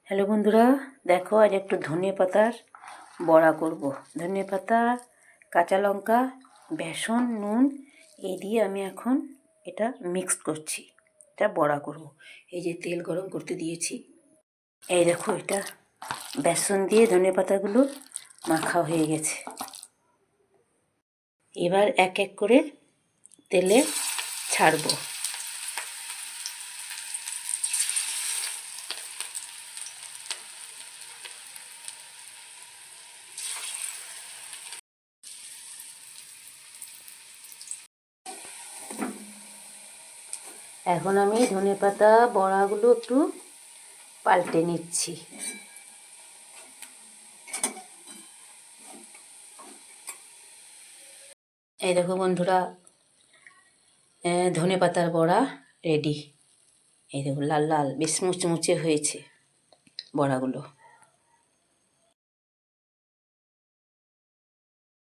Hello বন্ধুরা, দেখো আজ একটু ধনে পাতার বড়া করব। ধনে পাতা, কাঁচা লঙ্কা, বেসন, নুন এই দিয়ে আমি এখন এটা মিক্স করছি। এটা বড়া করব। এই যে তেল গরম করতে দিয়েছি, এই দেখো এটা বেসন দিয়ে ধনে পাতাগুলো মাখা হয়ে গেছে। এবার এক এক করে তেলে ছাড়বো। এখন আমি ধনেপাতা বড়াগুলো একটু পাল্টে নিচ্ছি। এই দেখো বন্ধুরা, ধনেপাতার বড়া রেডি। এই দেখো লাল লাল বেশ মুচমুচে হয়েছে বড়াগুলো।